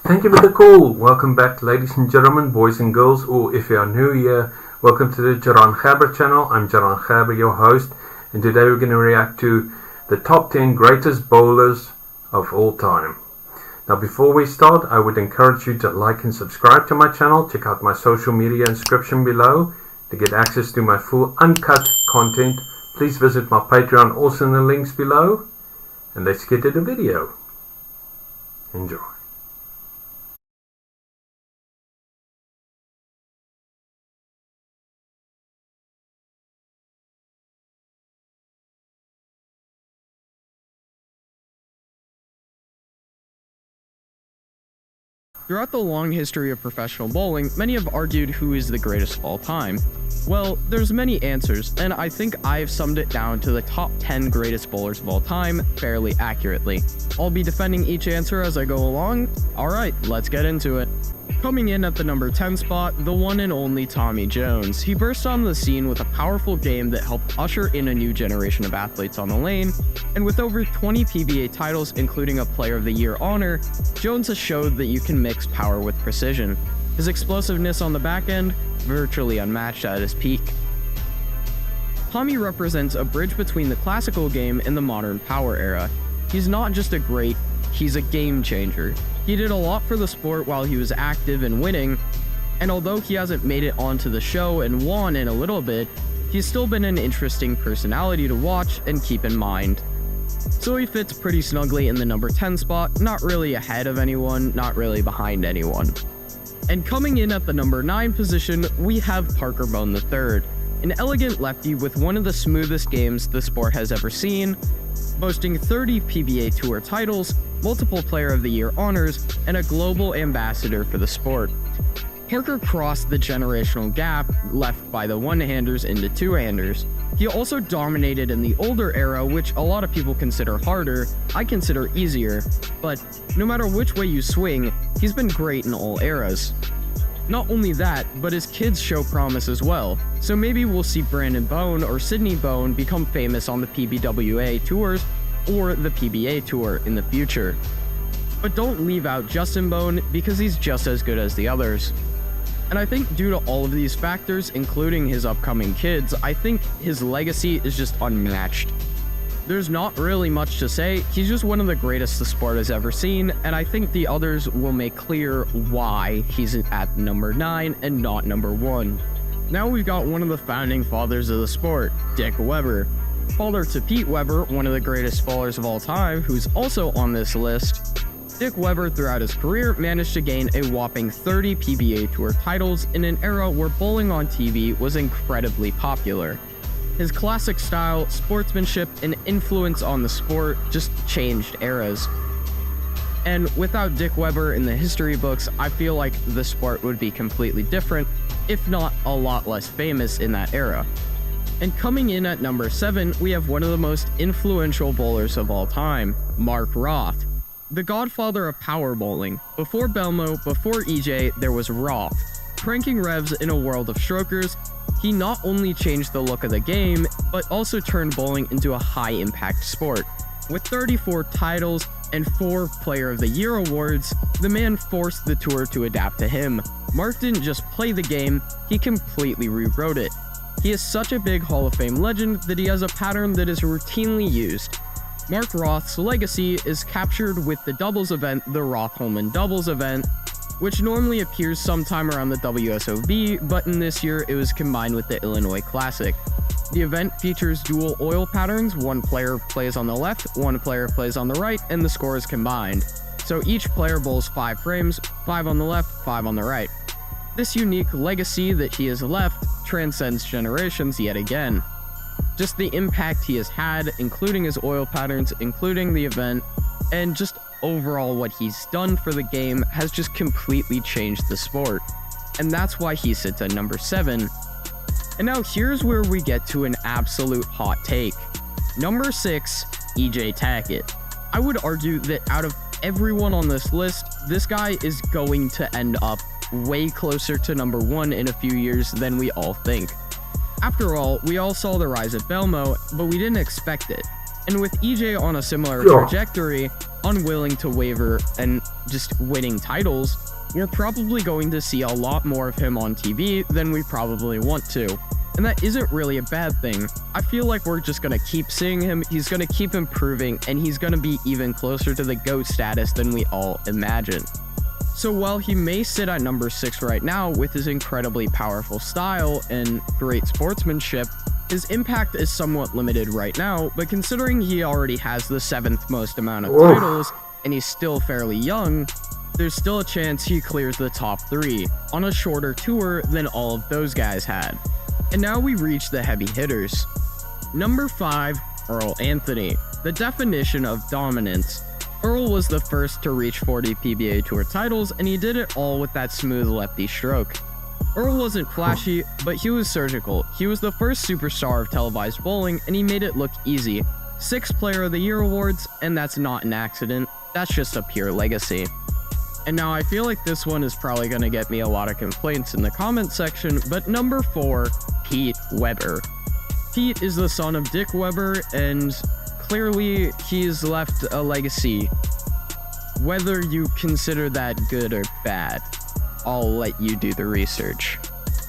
Thank you for the call. Welcome back, ladies and gentlemen, boys and girls, or if you are new here, welcome to the Jaran Gerber channel. I'm Jaran Gerber, your host, and today we're going to react to the top 10 greatest bowlers of all time. Now, before we start, I would encourage you to like and subscribe to my channel. Check out my social media description below to get access to my full uncut content. Please visit my Patreon, also in the links below. And let's get to the video. Enjoy. Throughout the long history of professional bowling, many have argued who is the greatest of all time. Well, there's many answers, and I think I've summed it down to the top 10 greatest bowlers of all time fairly accurately. I'll be defending each answer as I go along. Alright, let's get into it. Coming in at the number 10 spot, the one and only Tommy Jones. He burst on the scene with a powerful game that helped usher in a new generation of athletes on the lane, and with over 20 PBA titles including a Player of the Year honor, Jones has showed that you can mix power with precision. His explosiveness on the back end, virtually unmatched at his peak. Tommy represents a bridge between the classical game and the modern power era. He's not just a great, he's a game changer. He did a lot for the sport while he was active and winning, and although he hasn't made it onto the show and won in a little bit, he's still been an interesting personality to watch and keep in mind. So he fits pretty snugly in the number 10 spot, not really ahead of anyone, not really behind anyone. And coming in at the number 9 position, we have Parker Bone III, an elegant lefty with one of the smoothest games the sport has ever seen, boasting 30 PBA Tour titles, multiple Player of the Year honors, and a global ambassador for the sport. Parker crossed the generational gap left by the one-handers into two-handers. He also dominated in the older era, which a lot of people consider harder, I consider easier, but no matter which way you swing, he's been great in all eras. Not only that, but his kids show promise as well, so maybe we'll see Brandon Bone or Sydney Bone become famous on the PBWA tours or the PBA tour in the future. But don't leave out Justin Bone because he's just as good as the others. And I think due to all of these factors, including his upcoming kids, I think his legacy is just unmatched. There's not really much to say, he's just one of the greatest the sport has ever seen, and I think the others will make clear why he's at number 9 and not number 1. Now we've got one of the founding fathers of the sport, Dick Weber. Father to Pete Weber, one of the greatest bowlers of all time, who's also on this list. Dick Weber, throughout his career, managed to gain a whopping 30 PBA Tour titles in an era where bowling on TV was incredibly popular. His classic style, sportsmanship, and influence on the sport just changed eras. And without Dick Weber in the history books, I feel like the sport would be completely different, if not a lot less famous in that era. And coming in at number 7, we have one of the most influential bowlers of all time, Mark Roth. The godfather of power bowling. Before Belmo, before EJ, there was Roth. Cranking revs in a world of strokers, he not only changed the look of the game, but also turned bowling into a high-impact sport. With 34 titles and 4 Player of the Year awards, the man forced the tour to adapt to him. Mark didn't just play the game, he completely rewrote it. He is such a big Hall of Fame legend that he has a pattern that is routinely used. Mark Roth's legacy is captured with the doubles event, the Roth-Holman doubles event, which normally appears sometime around the WSOB, but in this year it was combined with the Illinois Classic. The event features dual oil patterns, one player plays on the left, one player plays on the right, and the score is combined. So each player bowls 5 frames, 5 on the left, 5 on the right. This unique legacy that he has left transcends generations yet again. Just the impact he has had, including his oil patterns, including the event, and just overall what he's done for the game has just completely changed the sport. And that's why he sits at number 7. And now here's where we get to an absolute hot take. Number 6, EJ Tackett. I would argue that out of everyone on this list, this guy is going to end up way closer to number 1 in a few years than we all think. After all, we all saw the rise at Belmo, but we didn't expect it. And with EJ on a similar trajectory, unwilling to waver and just winning titles, we're probably going to see a lot more of him on TV than we probably want to. And that isn't really a bad thing. I feel like we're just going to keep seeing him, he's going to keep improving, and he's going to be even closer to the GOAT status than we all imagine. So while he may sit at number 6 right now with his incredibly powerful style and great sportsmanship, his impact is somewhat limited right now, but considering he already has the 7th most amount of titles, and he's still fairly young, there's still a chance he clears the top 3 on a shorter tour than all of those guys had. And now we reach the heavy hitters. Number 5, Earl Anthony. The definition of dominance. Earl was the first to reach 40 PBA Tour titles, and he did it all with that smooth lefty stroke. Earl wasn't flashy, but he was surgical. He was the first superstar of televised bowling, and he made it look easy. 6 Player of the Year awards, and that's not an accident. That's just a pure legacy. And now I feel like this one is probably going to get me a lot of complaints in the comment section, but number 4, Pete Weber. Pete is the son of Dick Weber, and clearly he's left a legacy. Whether you consider that good or bad, I'll let you do the research.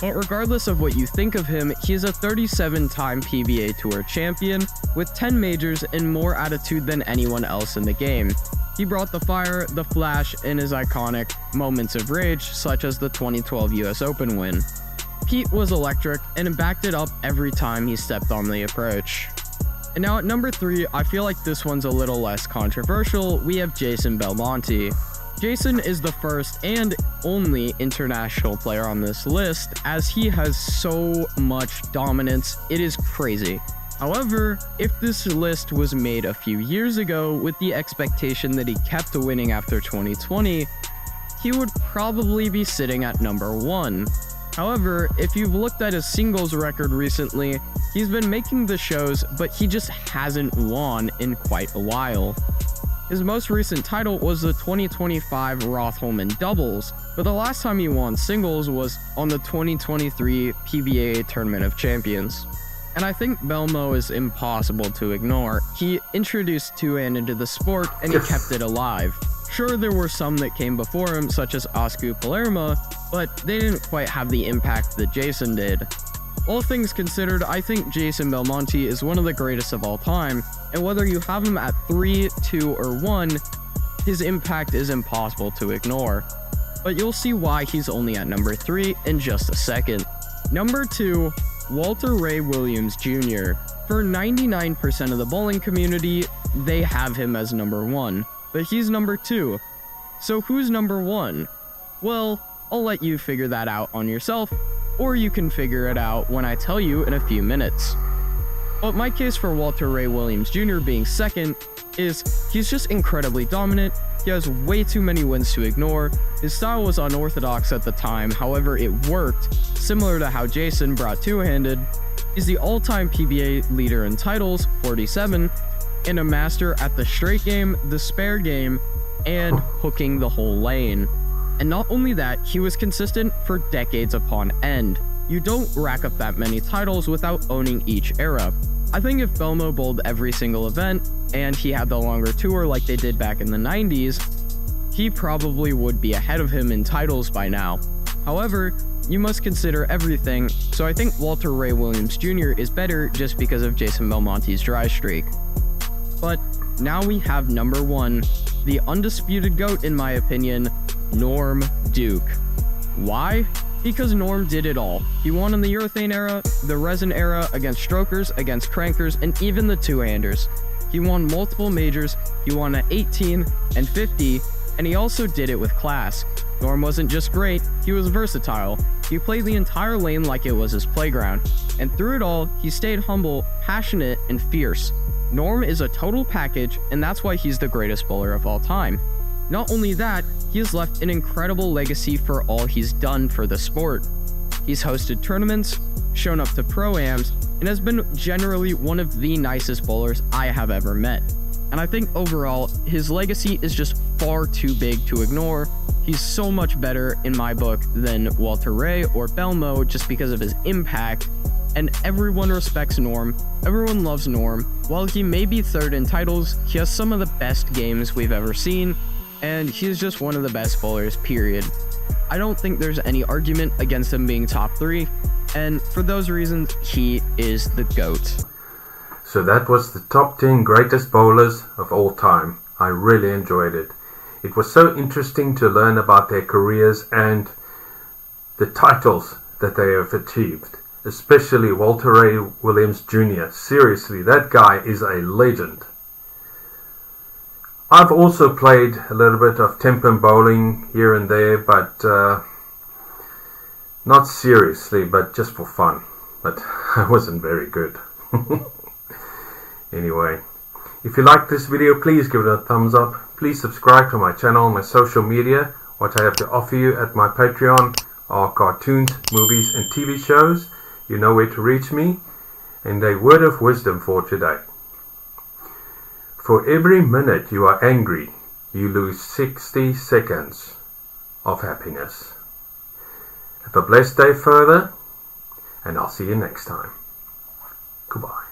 But regardless of what you think of him, he's a 37-time PBA Tour champion with 10 majors and more attitude than anyone else in the game. He brought the fire, the flash, and his iconic moments of rage, such as the 2012 US Open win. Pete was electric and backed it up every time he stepped on the approach. And now at number 3, I feel like this one's a little less controversial. We have Jason Belmonte. Jason is the first and only international player on this list, as he has so much dominance, it is crazy. However, if this list was made a few years ago with the expectation that he kept winning after 2020, he would probably be sitting at number 1. However, if you've looked at his singles record recently, he's been making the shows, but he just hasn't won in quite a while. His most recent title was the 2025 Rotholman Doubles, but the last time he won singles was on the 2023 PBA Tournament of Champions. And I think Belmo is impossible to ignore. He introduced two-hand into the sport, and he kept it alive. Sure, there were some that came before him, such as Oscar Palermo, but they didn't quite have the impact that Jason did. All things considered, I think Jason Belmonte is one of the greatest of all time, and whether you have him at 3, 2, or 1, his impact is impossible to ignore. But you'll see why he's only at number 3 in just a second. Number 2, Walter Ray Williams Jr. For 99% of the bowling community, they have him as number 1, but he's number 2. So who's number 1? Well, I'll let you figure that out on yourself, or you can figure it out when I tell you in a few minutes. But my case for Walter Ray Williams Jr. being second is he's just incredibly dominant. He has way too many wins to ignore. His style was unorthodox at the time, however it worked, similar to how Jason brought two-handed. He's the all-time PBA leader in titles, 47, and a master at the straight game, the spare game, and hooking the whole lane. And not only that, he was consistent for decades upon end. You don't rack up that many titles without owning each era. I think if Belmo bowled every single event, and he had the longer tour like they did back in the 90s, he probably would be ahead of him in titles by now. However, you must consider everything, so I think Walter Ray Williams Jr. is better just because of Jason Belmonte's dry streak. But now we have number 1, the undisputed GOAT in my opinion, Norm Duke. Why? Because Norm did it all. He won in the urethane era, the resin era, against strokers, against crankers, and even the two-handers. He won multiple majors, he won at 18 and 50, and he also did it with class. Norm wasn't just great, he was versatile. He played the entire lane like it was his playground. And through it all, he stayed humble, passionate, and fierce. Norm is a total package, and that's why he's the greatest bowler of all time. Not only that, he has left an incredible legacy for all he's done for the sport. He's hosted tournaments, shown up to pro-ams, and has been generally one of the nicest bowlers I have ever met. And I think overall, his legacy is just far too big to ignore. He's so much better in my book than Walter Ray or Belmo just because of his impact, and everyone respects Norm. Everyone loves Norm. While he may be third in titles, he has some of the best games we've ever seen, and he is just one of the best bowlers, period. I don't think there's any argument against him being top 3, and for those reasons, he is the GOAT. So that was the top 10 greatest bowlers of all time. I really enjoyed it. It was so interesting to learn about their careers and the titles that they have achieved. Especially Walter Ray Williams Jr. Seriously, that guy is a legend. I've also played a little bit of tempo bowling here and there, but not seriously, but just for fun. But I wasn't very good. Anyway, if you like this video, please give it a thumbs up. Please subscribe to my channel, my social media. What I have to offer you at my Patreon are cartoons, movies and TV shows. You know where to reach me. And a word of wisdom for today. For every minute you are angry, you lose 60 seconds of happiness. Have a blessed day further, and I'll see you next time. Goodbye.